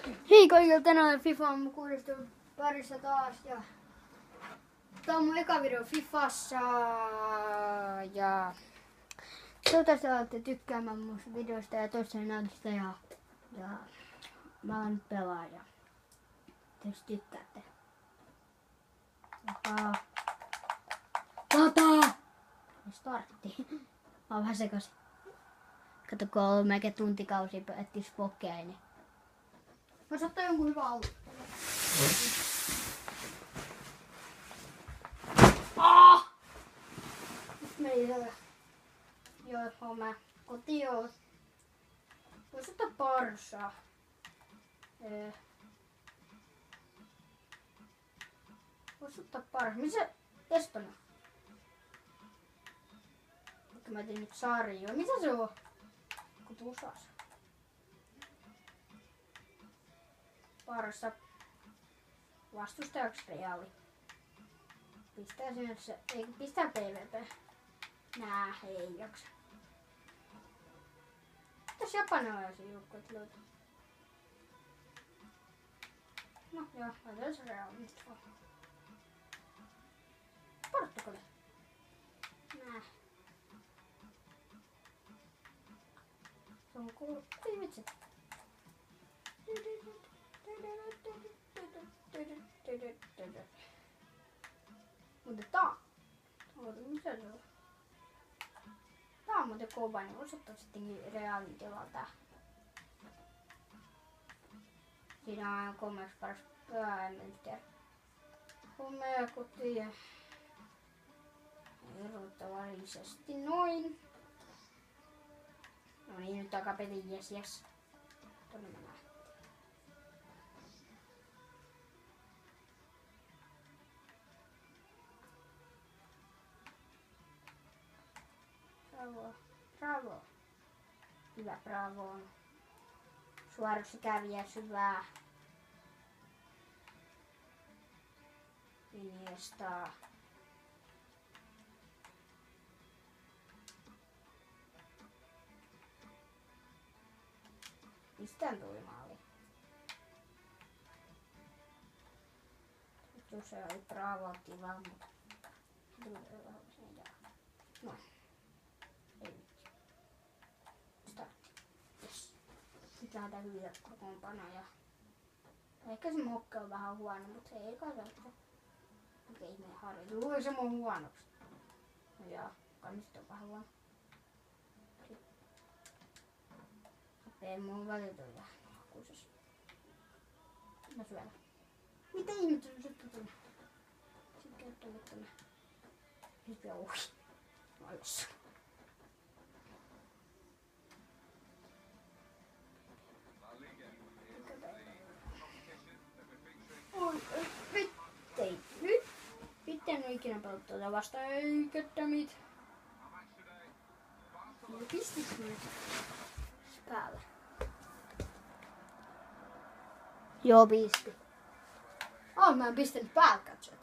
Hei kaikille, tänään FIFA on mun 16 parissa taas ja tää on mun eka video Fifassa ja toivottavasti olette tykkäämään mun videoista ja toisten näytöstä ja mä oon nyt pelaaja. Jos tykkäätte. Startti. Mä oon vähän sekaisin. Kato kun on melkein tuntikausia etti spokkeja niin. Vois ottaa jonkun hyvän alun. Nyt meillä joo, mä kotiin. Vois ottaa parsaa. Vois ottaa parsaa. Missä Espanja? Mutta mä tein nyt sarjoa. Mitä se on? Kun tusas. Parassa vastustajaksi Reali. Pistää sinne se, ei pistää PvP. Nää ei jaksa. Mitäs japanilaisia joukkueet löytyy? No joo, laitetaan se Reali nyt vaan. Portugali. Nää. Se on kuullut. Ei vitsi. Mutta mikä se on? Tää on muuten kova, niin vois ottaa sittenkin Realin tilalta. Siinä on aina 3 paras päämenter. Komea kotia. Erottavallisesti noin. No niin, nyt takapeli, jes. Tonne mennään. Bravo. Hyvä, bravo. Suorassa kävijä syvää. Iniesta. Mistään tuli maali. Nyt se oli bravo, kiva, mutta noin. Nyt lähdetään hyviä kokoonpanoja. Ehkä se mokka on vähän huono, mutta ei kai se. Okei, me harjoitu. Voi se mun huonoksi. No jaa, kannista on vähän huono. Ei mun välitön vähän hakuisessa. Mä syön. Mitä ihmettä on sitten tänne? Sitten käyttänyt tänne. Nyt vielä ohi. Malossa. Nyt en ole ikinä pelannut tuota vastaan, ei kettä pistit nyt päällä. Joo, pisti. Mä en pistänyt päällä, katsot.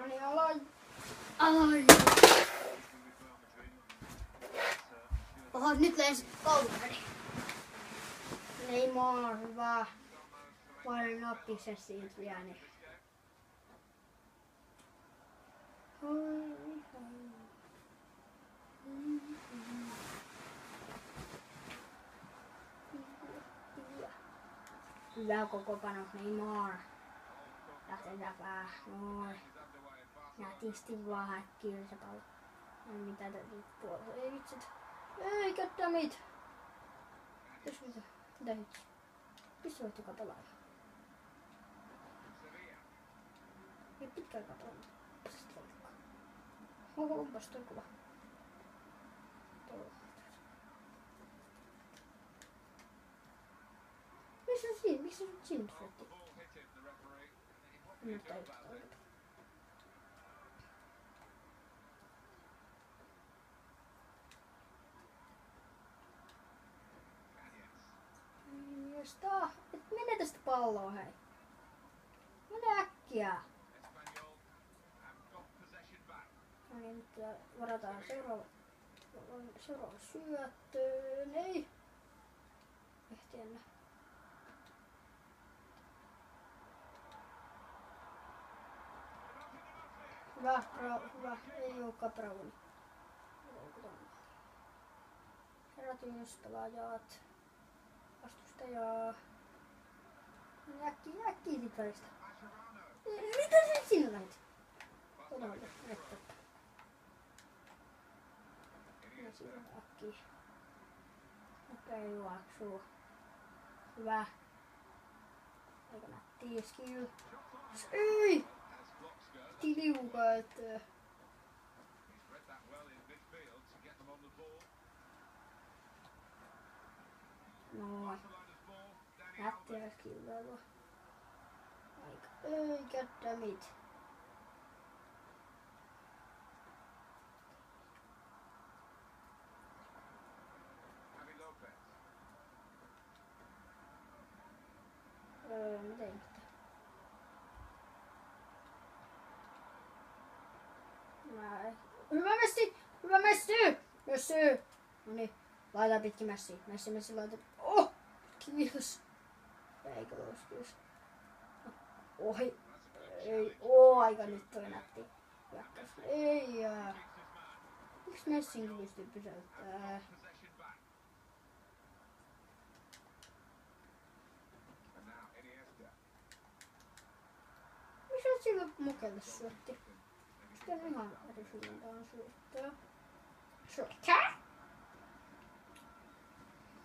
Niin ai. Oho, nyt lensi kouluni. Neymar, hyvä. Paljon nappise siitä vielä. Niin. Hyvä kokoonpano, Neymar. Lähdetään vähän, noin. Nätisti vaan häkkiin se pallo. Mitä täytyy puolella, ei vitsit. Ei käyttää meitä. Mitä hitsi? Missä voit joka pelaa? Ei pitkä aikaa pelaa. Onpas toi kuva. Missä on siinä? Miksi on siinä syötti? Nyt täytyy tarvita. Et mene tästä palloa, hei. Mene äkkiä. Niin nyt varataan seuraava syöttöön. Ei. Ehti enää. Hyvä, hyvä. Ei olekaan Brauni. Herätys, pelaajat. Vastustajaa. Äkkiä sit välistä. Mitä sä sinne lähit? Todella, että. Ja siinä äkkiä. Okei, juoksuu. Hyvä. Aika nättiä skill. Ei! Tiliuka, että. Noin. Nättiä skillailu. Aika. Ei, goddammit. Miten nyt? Hyvä Messi! Hyvä Messi! Messi! Noniin, laita pitkin Messi. Messi laita. Oh! Kiitos. Eikö kiitos. Ohi. Ei. Aika nyt toi nätti. Hyökkäys. Ei jää. Miksi Messinkin pystyy pysäyttämään? Missä sillä mukelle syötti? Sitten ihan eri suuntaan syöttää. Syöttää!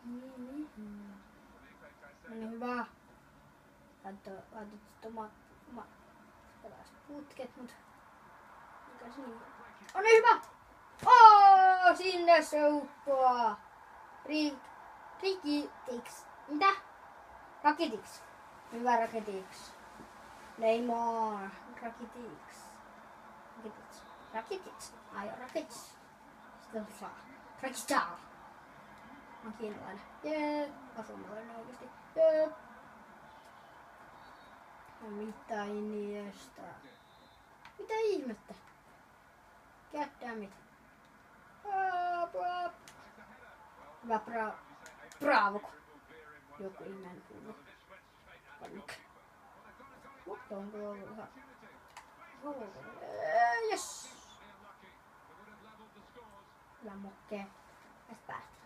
No niin, hyvä. Laitat sit omat putket, mut mikä siinä? On niin hyvä! Sinne se uppoaa! Rikitiks. Mitä? Raketiks. Hyvä Raketiks. Neymar. Raketiks. Ai Raketiks. Sitten saa. Raketiks. On kiinalainen. Jee. Asunnolainen oikeesti. Jee. Mitä Iniesta? Mitä ihmettä? Goddammit. Hyvä Bravo. Joku ihmeen kunno. Mutta on kyllä ollut ihan. Jes. Hyvä mokkee. Tästä päästä.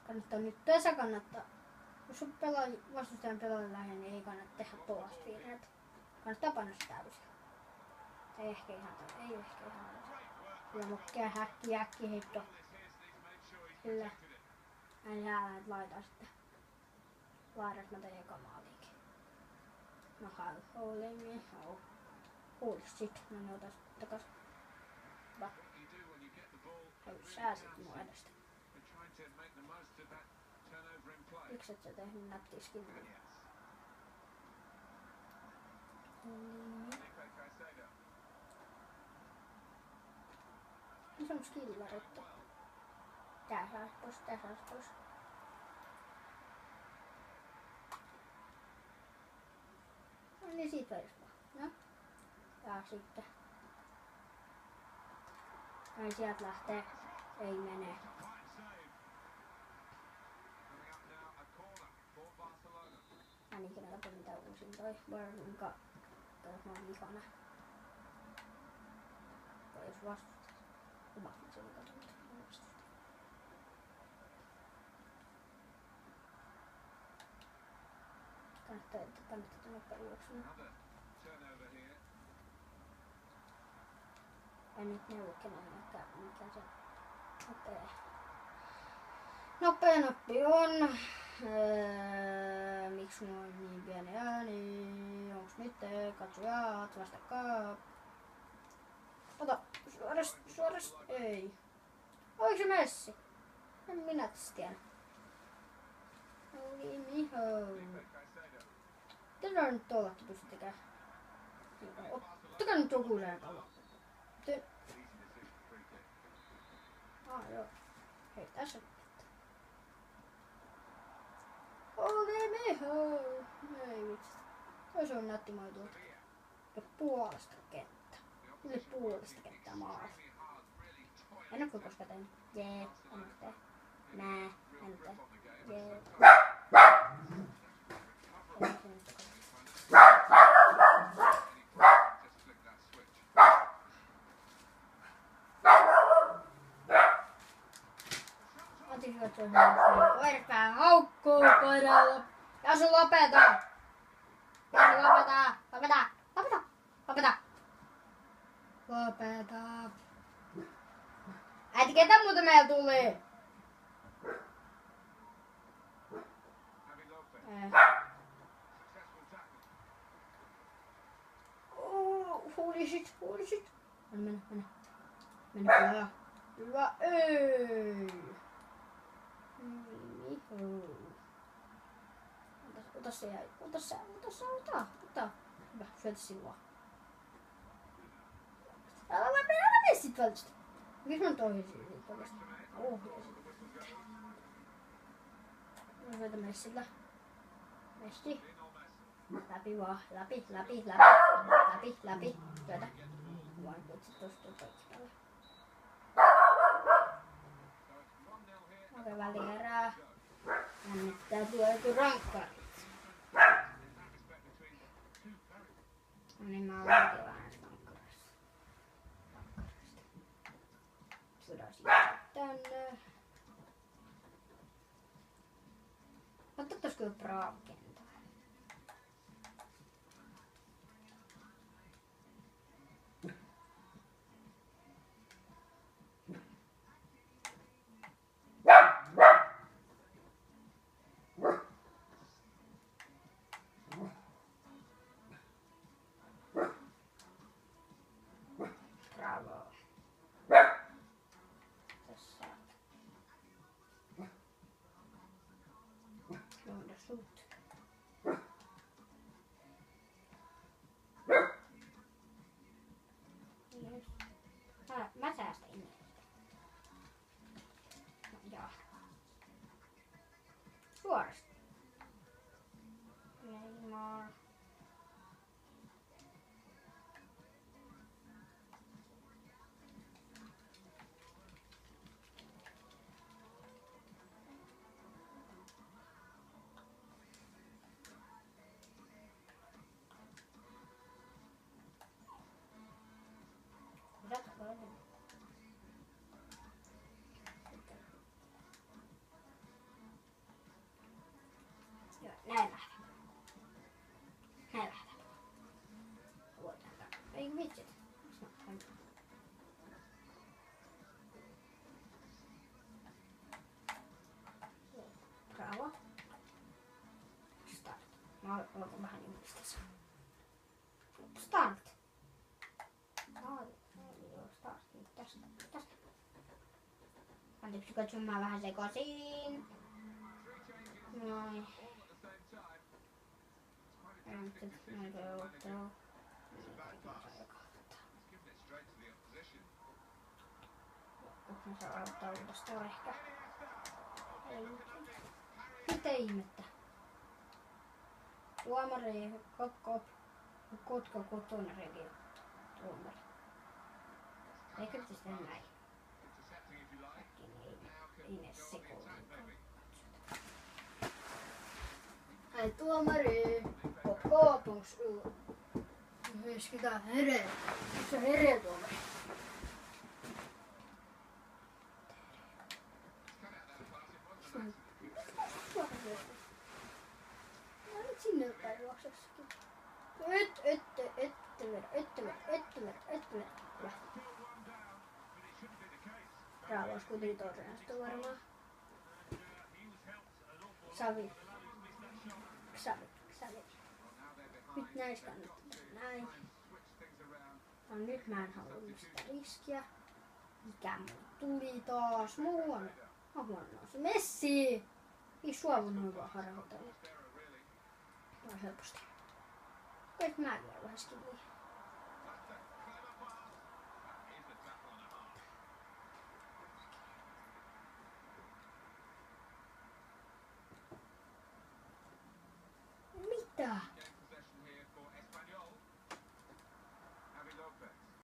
Kannattaa nyt tässä kannattaa. Jos on vastustajan pelaajan lähellä, niin ei kannata tehdä tuollaista virheitä. Kannattaa panostaa täysin. Ei ehkä ihan. Kyllä mokkea äkki heitto. Kyllä. Näin jäällä laitaa sitten. Laidat mä teen eka maaliikin. No holy me. Holy shit. No niin otas takas. Hyvä. Sä sit mun edestä. Miksi et sä tehnyt nättiä skillia? Se on skillaritta. Tää saas pois. No niin siitä vedes vaan. No. Ja sitten. Ai sieltä lähtee. Ei mene. Mä en ikinä katso mitä uusin toi. Varsinkaan. Jos mä oon vihana. Tai jos vastustat. Omat mä sen katso mitä vastustat. Kannattaa nopea juoksua. En nyt neuvo kenellekään mikä se nopea nappi on. Miksi mulla on niin pieni ääni? Onks nyt katsojat vastakkain? Ota suorast. Ei. Oliko se Messi? En minä tästä tiedä. Oli miho. Tätä nyt tuollakin pystytkään. Ottakaa nyt joku pallo. Joo. Hei, tässä on. Oli miho. Ei vitsi. Toi se on nätti moi tuolta. Ja puolesta kenttä. Tuli puolesta kenttää maata. En oo koskaan tehnyt. Jee, en oo tehnyt. Nää, en oo tehnyt. Jee. Koirapää haukkuu koiralla. Ja se lopeta! Lopeta! Äiti, ketä muuta meillä tuli? Holy shit. Mennä. Hyvä, ei. Ota se. Hyvä, syötä sinua. Älä mene sit välttämättä. Miks mä nyt ohjasin siitä oikeesti? Ohjasin. Mä syötä messillä. Messi. Läpi vaan. Läpi. Syötä. Voin kutsit tosta toistalle. Okei, välierää. Jännittää tuo rankkarit. Niin mä oon vähän rankkarista. Syödään siitä tänne. Ottaisiko jo Braavkentä? Bravo. Tässä. Luoda sut. Mä säästän ihmistä. No, joo. Suorasta. Neymar. Joo, näin lähdetään. Ei vitsit. Bravo. Start. Mä oon vähän niin tässä. Start. Start. Tästä. Anteeksi, katson mä vähän sekaisin. Noin. Noin pelottelu. Mä saan aloittaa uudestaan ehkä. Ei. Mitä ihmettä? Tuomari, Kotka kotona regio. Tuomari. Eikö nyt sitä näin? Ei ne sekoihin. Hei tuomari. Koopungs. Hyskitään hereä. Se on hereä tuomari. Mä nyt sinne päin juoksessakin. Bravo, olisi kuitenkin torjunasta varmaan. Savi. Nyt näis kannattaa näin. No nyt mä en halua mistä riskiä. Mikä mun tuli taas? Muu on se Messi! Ei sua voi noin vaan harhautella. Noin helposti. Koit mä vielä vähän skilliä. Mitä?